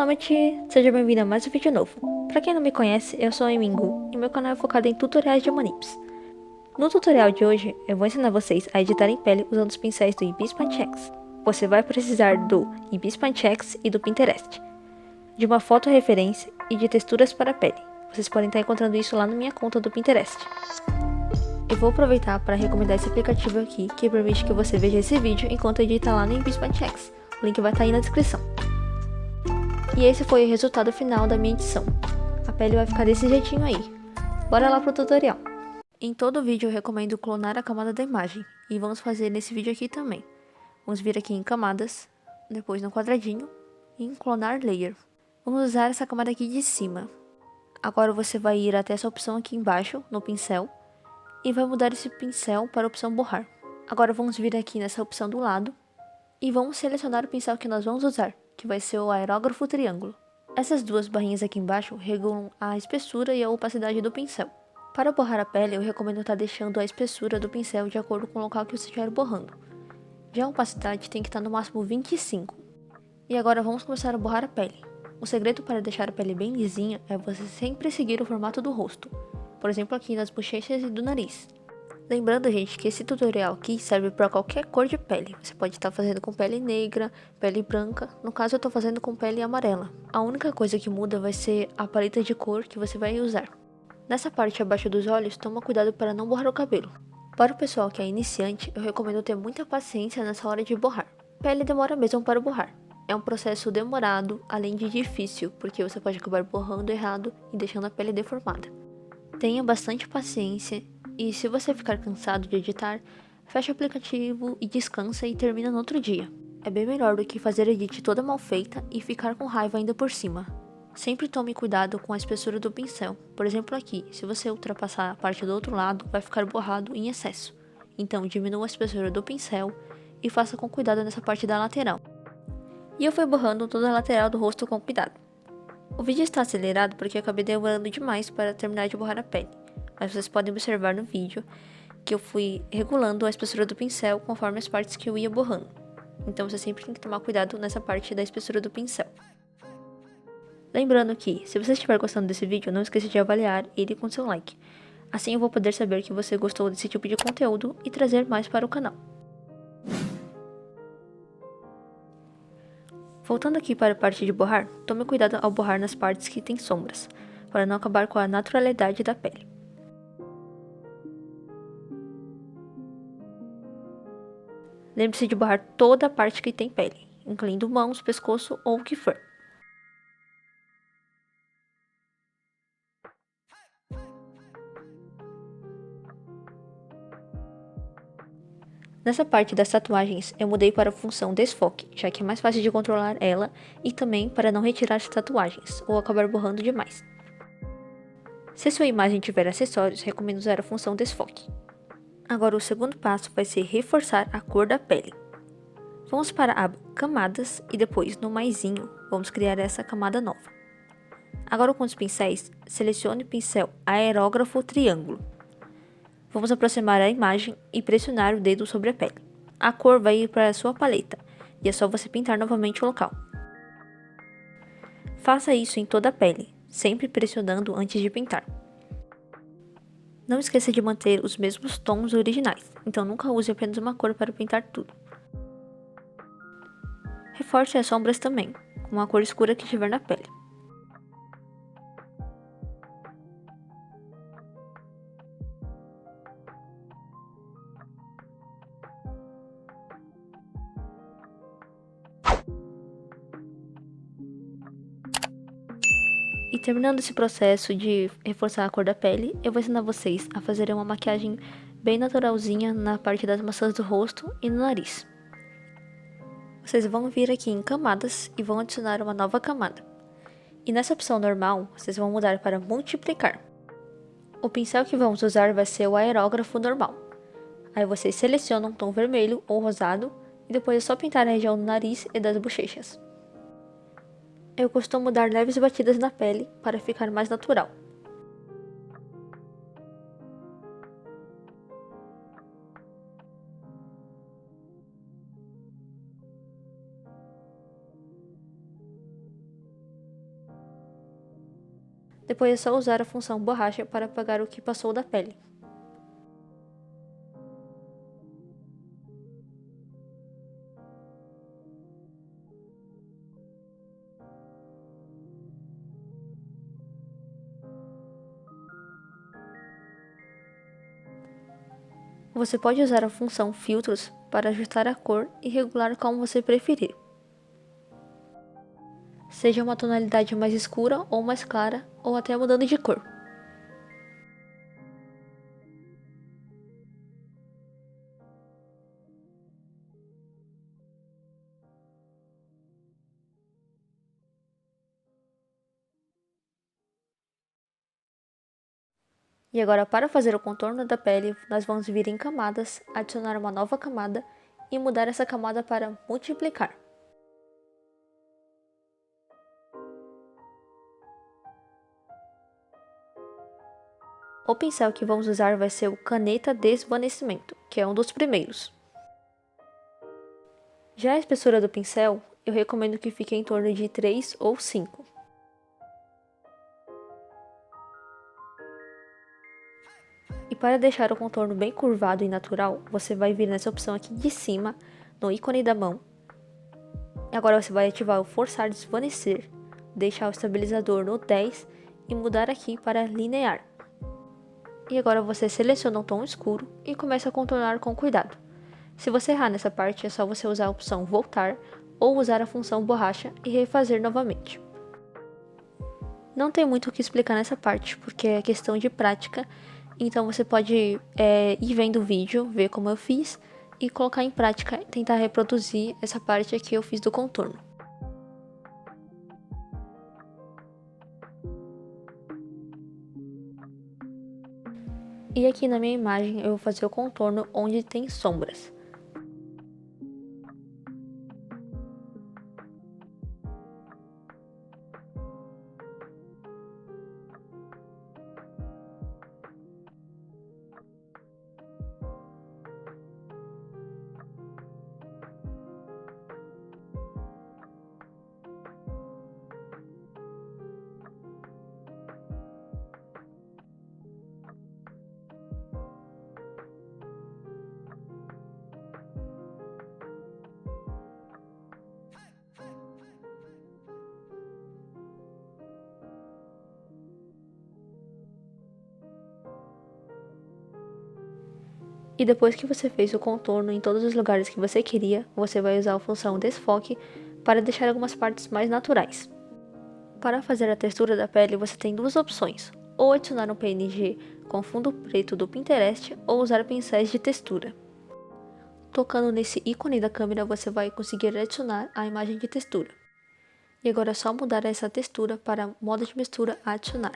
Namaste, seja bem-vindo a mais um vídeo novo. Pra quem não me conhece, eu sou a Emingu e meu canal é focado em tutoriais de Amanips. No tutorial de hoje, eu vou ensinar vocês a editar em pele usando os pincéis do Ibis X. Você vai precisar do Ibis X e do Pinterest, de uma foto referência e de texturas para a pele. Vocês podem estar encontrando isso lá na minha conta do Pinterest. Eu vou aproveitar para recomendar esse aplicativo aqui, que permite que você veja esse vídeo enquanto edita lá no Ibis X. O link vai estar aí na descrição. E esse foi o resultado final da minha edição. A pele vai ficar desse jeitinho aí. Bora lá pro tutorial. Em todo vídeo eu recomendo clonar a camada da imagem, e vamos fazer nesse vídeo aqui também. Vamos vir aqui em camadas, depois no quadradinho, e em clonar layer. Vamos usar essa camada aqui de cima. Agora você vai ir até essa opção aqui embaixo, no pincel, e vai mudar esse pincel para a opção borrar. Agora vamos vir aqui nessa opção do lado, e vamos selecionar o pincel que nós vamos usar, que vai ser o aerógrafo triângulo. Essas duas barrinhas aqui embaixo regulam a espessura e a opacidade do pincel. Para borrar a pele, eu recomendo estar deixando a espessura do pincel de acordo com o local que você estiver borrando. Já a opacidade tem que estar no máximo 25. E agora vamos começar a borrar a pele. O segredo para deixar a pele bem lisinha é você sempre seguir o formato do rosto, por exemplo aqui nas bochechas e do nariz. Lembrando, gente, que esse tutorial aqui serve para qualquer cor de pele. Você pode estar fazendo com pele negra, pele branca. No caso, eu estou fazendo com pele amarela. A única coisa que muda vai ser a paleta de cor que você vai usar. Nessa parte abaixo dos olhos, toma cuidado para não borrar o cabelo. Para o pessoal que é iniciante, eu recomendo ter muita paciência nessa hora de borrar. Pele demora mesmo para borrar. É um processo demorado, além de difícil, porque você pode acabar borrando errado e deixando a pele deformada. Tenha bastante paciência. E se você ficar cansado de editar, fecha o aplicativo e descansa e termina no outro dia. É bem melhor do que fazer a edit toda mal feita e ficar com raiva ainda por cima. Sempre tome cuidado com a espessura do pincel. Por exemplo aqui, se você ultrapassar a parte do outro lado, vai ficar borrado em excesso. Então diminua a espessura do pincel e faça com cuidado nessa parte da lateral. E eu fui borrando toda a lateral do rosto com cuidado. O vídeo está acelerado porque eu acabei demorando demais para terminar de borrar a pele. Mas vocês podem observar no vídeo que eu fui regulando a espessura do pincel conforme as partes que eu ia borrando. Então você sempre tem que tomar cuidado nessa parte da espessura do pincel. Lembrando que, se você estiver gostando desse vídeo, não esqueça de avaliar ele com seu like. Assim eu vou poder saber que você gostou desse tipo de conteúdo e trazer mais para o canal. Voltando aqui para a parte de borrar, tome cuidado ao borrar nas partes que tem sombras, para não acabar com a naturalidade da pele. Lembre-se de borrar toda a parte que tem pele, incluindo mãos, pescoço ou o que for. Nessa parte das tatuagens, eu mudei para a função desfoque, já que é mais fácil de controlar ela e também para não retirar as tatuagens ou acabar borrando demais. Se sua imagem tiver acessórios, recomendo usar a função desfoque. Agora o segundo passo vai ser reforçar a cor da pele. Vamos para a aba Camadas e depois no maisinho vamos criar essa camada nova. Agora com os pincéis, selecione o pincel Aerógrafo Triângulo. Vamos aproximar a imagem e pressionar o dedo sobre a pele. A cor vai ir para a sua paleta e é só você pintar novamente o local. Faça isso em toda a pele, sempre pressionando antes de pintar. Não esqueça de manter os mesmos tons originais, então nunca use apenas uma cor para pintar tudo. Reforce as sombras também, com a cor escura que estiver na pele. E terminando esse processo de reforçar a cor da pele, eu vou ensinar vocês a fazerem uma maquiagem bem naturalzinha na parte das maçãs do rosto e no nariz. Vocês vão vir aqui em camadas e vão adicionar uma nova camada. E nessa opção normal, vocês vão mudar para multiplicar. O pincel que vamos usar vai ser o aerógrafo normal. Aí vocês selecionam um tom vermelho ou rosado e depois é só pintar a região do nariz e das bochechas. Eu costumo dar leves batidas na pele para ficar mais natural. Depois é só usar a função borracha para apagar o que passou da pele. Você pode usar a função filtros para ajustar a cor e regular como você preferir. Seja uma tonalidade mais escura ou mais clara, ou até mudando de cor. E agora, para fazer o contorno da pele, nós vamos vir em camadas, adicionar uma nova camada e mudar essa camada para multiplicar. O pincel que vamos usar vai ser o Caneta Desvanecimento, que é um dos primeiros. Já a espessura do pincel, eu recomendo que fique em torno de 3 ou 5. E para deixar o contorno bem curvado e natural, você vai vir nessa opção aqui de cima, no ícone da mão. Agora você vai ativar o Forçar Desvanecer, deixar o estabilizador no 10 e mudar aqui para Linear. E agora você seleciona um tom escuro e começa a contornar com cuidado. Se você errar nessa parte, é só você usar a opção Voltar ou usar a função Borracha e refazer novamente. Não tem muito o que explicar nessa parte, porque é questão de prática, então você pode ir vendo o vídeo, ver como eu fiz e colocar em prática e tentar reproduzir essa parte aqui que eu fiz do contorno. E aqui na minha imagem eu vou fazer o contorno onde tem sombras. E depois que você fez o contorno em todos os lugares que você queria, você vai usar a função Desfoque para deixar algumas partes mais naturais. Para fazer a textura da pele, você tem duas opções: ou adicionar um PNG com fundo preto do Pinterest, ou usar pincéis de textura. Tocando nesse ícone da câmera, você vai conseguir adicionar a imagem de textura. E agora é só mudar essa textura para modo de mistura adicionar.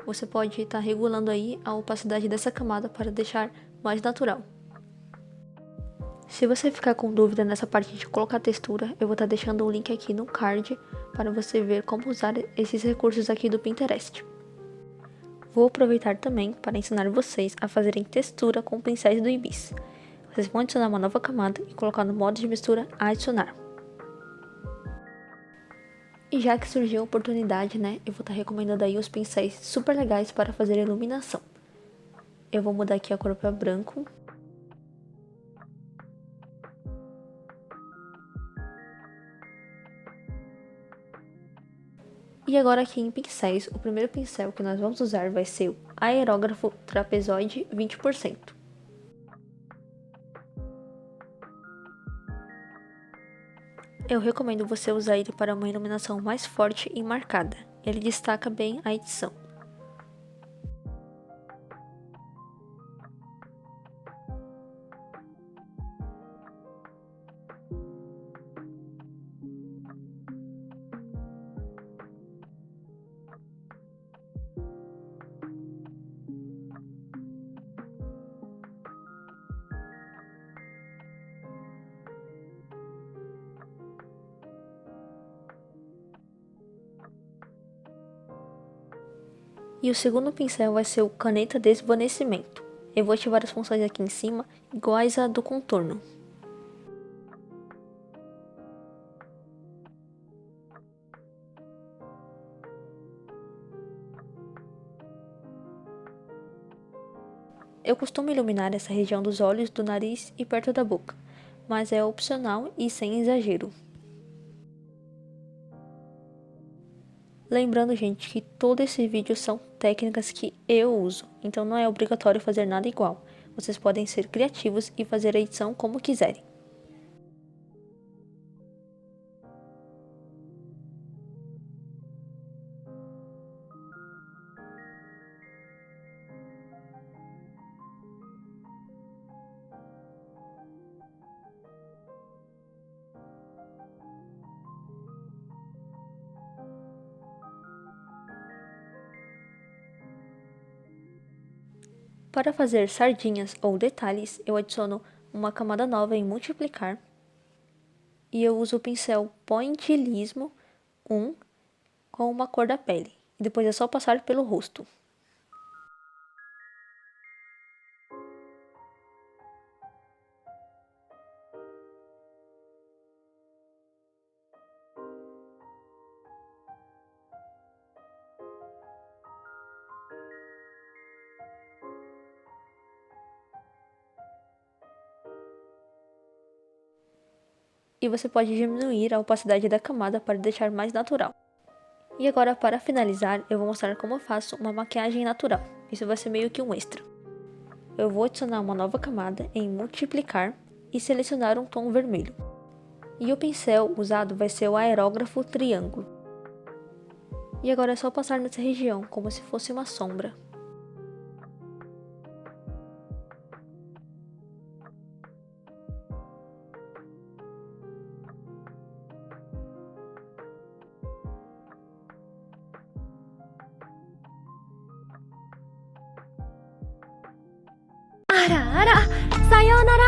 Você pode estar regulando aí a opacidade dessa camada para deixar mais natural. Se você ficar com dúvida nessa parte de colocar textura, eu vou estar deixando o link aqui no card para você ver como usar esses recursos aqui do Pinterest. Vou aproveitar também para ensinar vocês a fazerem textura com pincéis do Ibis. Vocês vão adicionar uma nova camada e colocar no modo de mistura adicionar. E já que surgiu a oportunidade, eu vou estar recomendando aí os pincéis super legais para fazer iluminação. Eu vou mudar aqui a cor para branco. E agora aqui em pincéis, o primeiro pincel que nós vamos usar vai ser o Aerógrafo Trapezoide 20%. Eu recomendo você usar ele para uma iluminação mais forte e marcada. Ele destaca bem a edição. E o segundo pincel vai ser o Caneta Desvanecimento. Eu vou ativar as funções aqui em cima, iguais à do contorno. Eu costumo iluminar essa região dos olhos, do nariz e perto da boca, mas é opcional e sem exagero. Lembrando, gente, que todo esse vídeo são técnicas que eu uso, então não é obrigatório fazer nada igual. Vocês podem ser criativos e fazer a edição como quiserem. Para fazer sardinhas ou detalhes, eu adiciono uma camada nova em multiplicar e eu uso o pincel Pointillismo 1 com uma cor da pele. E depois é só passar pelo rosto. E você pode diminuir a opacidade da camada para deixar mais natural. E agora, para finalizar, eu vou mostrar como eu faço uma maquiagem natural. Isso vai ser meio que um extra. Eu vou adicionar uma nova camada em multiplicar e selecionar um tom vermelho. E o pincel usado vai ser o aerógrafo triângulo. E agora é só passar nessa região, como se fosse uma sombra. Ara ara, sayonara.